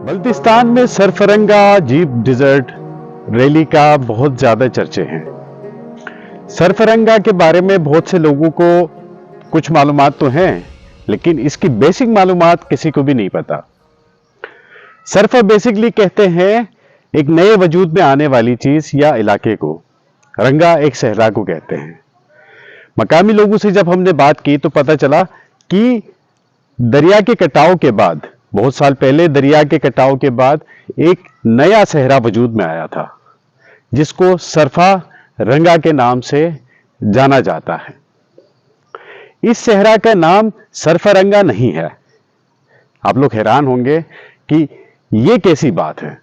बल्तिस्तान में सरफरंगा jeep dessert rally का बहुत ज़्यादा चर्चे हैं। सरफरंगा के बारे में बहुत से लोगों को कुछ मालूमात तो हैं, लेकिन इसकी बेसिक मालूमात किसी को भी नहीं पता। सरफर बेसिकली कहते हैं एक नए वजूद में आने वाली चीज या इलाके को। रंगा एक सहरा को कहते हैं। मकामी लोगों से जब हमने बात की तो पता चला कि दरिया के कटाव के बाद, बहुत साल पहले दरिया के कटाव के बाद एक नया सहरा वजूद में आया था, जिसको सरफा रंगा के नाम से जाना जाता है। इस सहरा का नाम सरफरंगा नहीं है। आप लोग हैरान होंगे कि ये कैसी बात है।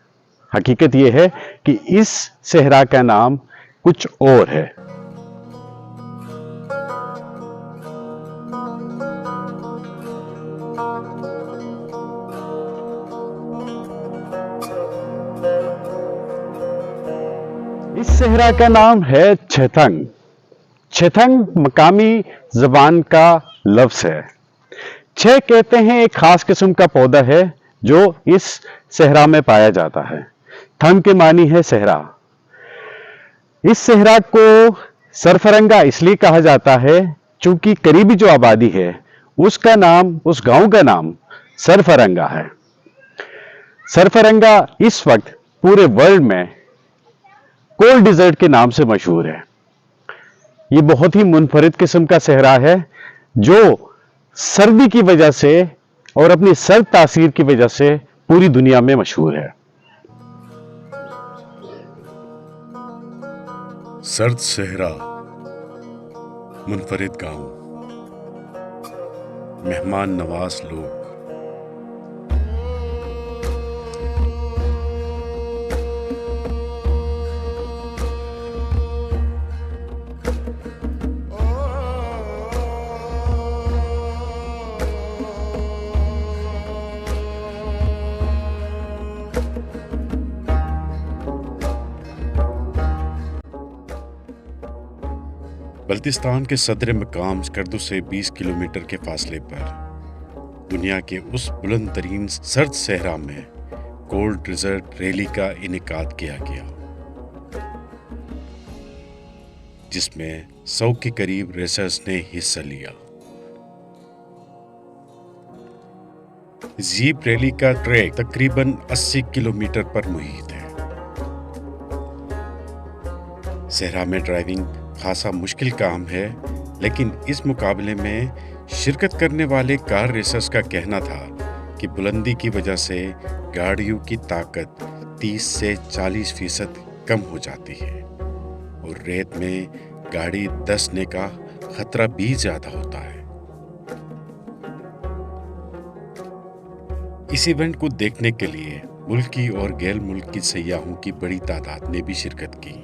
हकीकत ये है कि इस सहरा का नाम कुछ और है। इस सहरा का नाम है छेथंग। छेथंग मकामी जबान का लफ्ज है। छे कहते हैं एक खास किस्म का पौधा है जो इस सहरा में पाया जाता है। थंग के मानी है सहरा। इस सहरा को सरफरंगा इसलिए कहा जाता है क्योंकि करीबी जो आबादी है उसका नाम, उस गांव का नाम सरफरंगा है। सरफरंगा इस वक्त पूरे वर्ल्ड में कोल्ड डिजर्ट के नाम से मशहूर है। ये बहुत ही मुनफरिद किस्म का सहरा है जो सर्दी की वजह से और अपनी सर्द तासीर की वजह से पूरी दुनिया में मशहूर है। सर्द सहरा, मुनफरिद गांव, मेहमान नवाज लोग, बल्तिस्तान के सदर मकाम स्कर्दू से 20 किलोमीटर के फासले पर दुनिया के उस बुलंद तरीन सर्द सहरा में कोल्ड डिजर्ट रैली का इनेकाद किया गया, जिसमें 100 के करीब रेसर्स ने हिस्सा लिया। जीप रैली का ट्रैक तकरीबन 80 किलोमीटर पर मुहित है। सहरा में ड्राइविंग खासा मुश्किल काम है, लेकिन इस मुकाबले में शिरकत करने वाले कार रेसर्स का कहना था कि बुलंदी की वजह से गाड़ियों की ताकत 30 से 40% कम हो जाती है और रेत में गाड़ी धंसने का खतरा भी ज्यादा होता है। इस इवेंट को देखने के लिए मुल्की और गैर मुल्की सयाहों की बड़ी तादाद ने भी शिरकत की।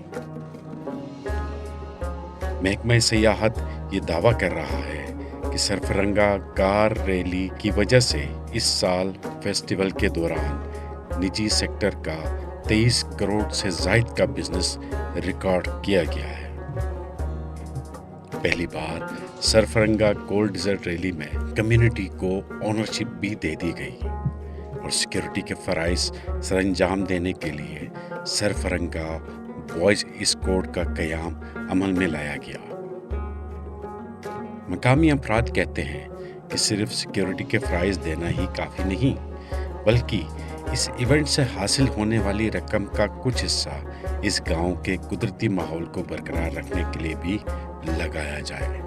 महकमा सयाहत ये दावा कर रहा है कि सरफरंगा कार रैली की वजह से इस साल फेस्टिवल के दौरान निजी सेक्टर का 23 करोड़ से जायद का बिजनेस रिकॉर्ड किया गया है। पहली बार सरफरंगा कोल्ड डिजर्ट रैली में कम्युनिटी को ओनरशिप भी दे दी गई और सिक्योरिटी के फराइज सरंजाम देने के लिए सरफरंगा बॉयज स्क्वाड का कयाम अमल में लाया गया। मकामी अफराद कहते हैं कि सिर्फ सिक्योरिटी के फराइज देना ही काफ़ी नहीं, बल्कि इस इवेंट से हासिल होने वाली रकम का कुछ हिस्सा इस गांव के कुदरती माहौल को बरकरार रखने के लिए भी लगाया जाए।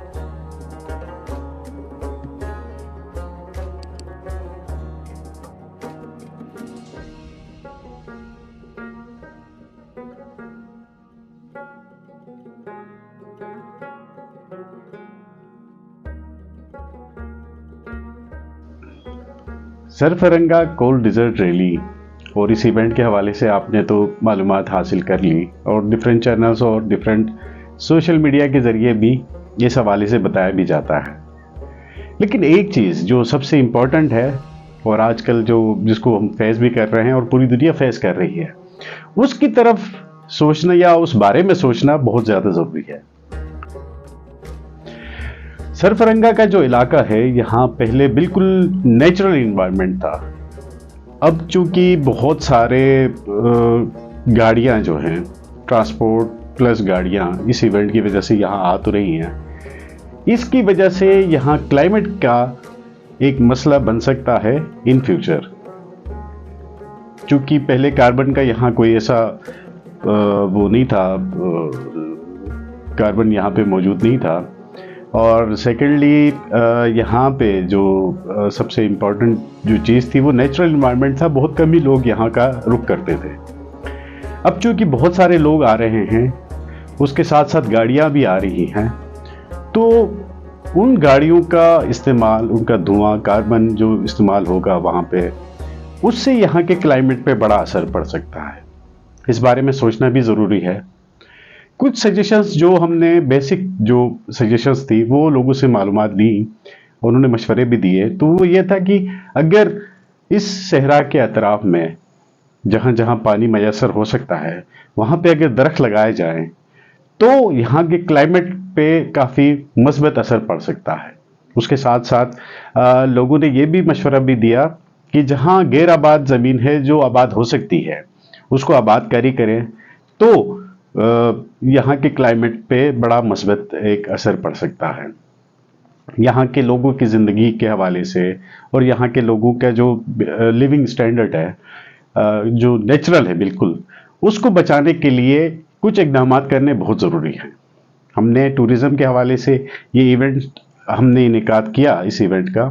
सरफरंगा कोल्ड डिजर्ट रैली और इस इवेंट के हवाले से आपने तो मालूमात हासिल कर ली और डिफरेंट चैनल्स और डिफरेंट सोशल मीडिया के ज़रिए भी इस हवाले से बताया भी जाता है। लेकिन एक चीज़ जो सबसे इम्पॉर्टेंट है और आजकल जिसको हम फेस भी कर रहे हैं और पूरी दुनिया फेस कर रही है, उसकी तरफ सोचना या उस बारे में सोचना बहुत ज़्यादा ज़रूरी है। सरफरंगा का जो इलाका है, यहाँ पहले बिल्कुल नेचुरल इन्वायरमेंट था। अब चूंकि बहुत सारे गाड़ियाँ जो हैं, ट्रांसपोर्ट प्लस गाड़ियाँ इस इवेंट की वजह से यहाँ आ तो रही हैं, इसकी वजह से यहाँ क्लाइमेट का एक मसला बन सकता है इन फ्यूचर। चूंकि पहले कार्बन का यहाँ कोई ऐसा वो नहीं था, कार्बन यहाँ पे मौजूद नहीं था, और सेकेंडली यहाँ पे जो सबसे इम्पोर्टेंट जो चीज़ थी वो नेचुरल इन्वायरमेंट था। बहुत कम ही लोग यहाँ का रुख करते थे। अब चूँकि बहुत सारे लोग आ रहे हैं, उसके साथ साथ गाड़ियाँ भी आ रही हैं, तो उन गाड़ियों का इस्तेमाल, उनका धुआं, कार्बन जो इस्तेमाल होगा वहाँ पे, उससे यहाँ के क्लाइमेट पे बड़ा असर पड़ सकता है। इस बारे में सोचना भी ज़रूरी है। कुछ सजेशंस जो हमने बेसिक जो सजेशंस थी वो लोगों से मालूमात ली, उन्होंने मशवरे भी दिए। तो वो ये था कि अगर इस सहरा के अतराफ में जहाँ जहाँ पानी मैसर हो सकता है वहाँ पे अगर दरख्त लगाए जाएं तो यहाँ के क्लाइमेट पे काफ़ी मस्बत असर पड़ सकता है। उसके साथ साथ लोगों ने ये भी मशवरा भी दिया कि जहाँ गैर आबाद ज़मीन है जो आबाद हो सकती है उसको आबादकारी करें, तो यहाँ के क्लाइमेट पे बड़ा मस्बत एक असर पड़ सकता है। यहाँ के लोगों की ज़िंदगी के हवाले से और यहाँ के लोगों का जो लिविंग स्टैंडर्ड है, जो नेचुरल है बिल्कुल, उसको बचाने के लिए कुछ इक़दाम करने बहुत ज़रूरी हैं। हमने टूरिज़्म के हवाले से ये इवेंट हमने इनेकाद किया इस इवेंट का,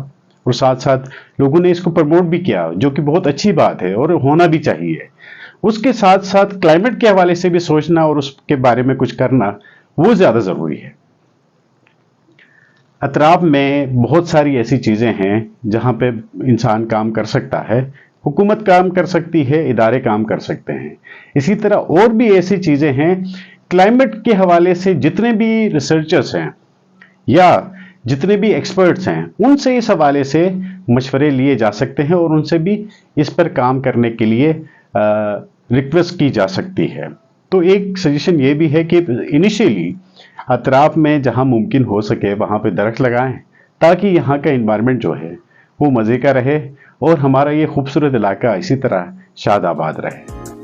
और साथ साथ लोगों ने इसको प्रमोट भी किया, जो कि बहुत अच्छी बात है और होना भी चाहिए। उसके साथ साथ क्लाइमेट के हवाले से भी सोचना और उसके बारे में कुछ करना वो ज़्यादा ज़रूरी है। अतराफ में बहुत सारी ऐसी चीज़ें हैं जहाँ पे इंसान काम कर सकता है, हुकूमत काम कर सकती है, इदारे काम कर सकते हैं। इसी तरह और भी ऐसी चीज़ें हैं, क्लाइमेट के हवाले से जितने भी रिसर्चर्स हैं या जितने भी एक्सपर्ट्स हैं, उनसे इस हवाले से मशवरे लिए जा सकते हैं और उनसे भी इस पर काम करने के लिए रिक्वेस्ट की जा सकती है। तो एक सजेशन ये भी है कि इनिशियली अतराफ में जहाँ मुमकिन हो सके वहाँ पे दरख्त लगाएं, ताकि यहाँ का इन्वायरमेंट जो है वो मज़े का रहे और हमारा ये खूबसूरत इलाका इसी तरह शाद आबाद रहे।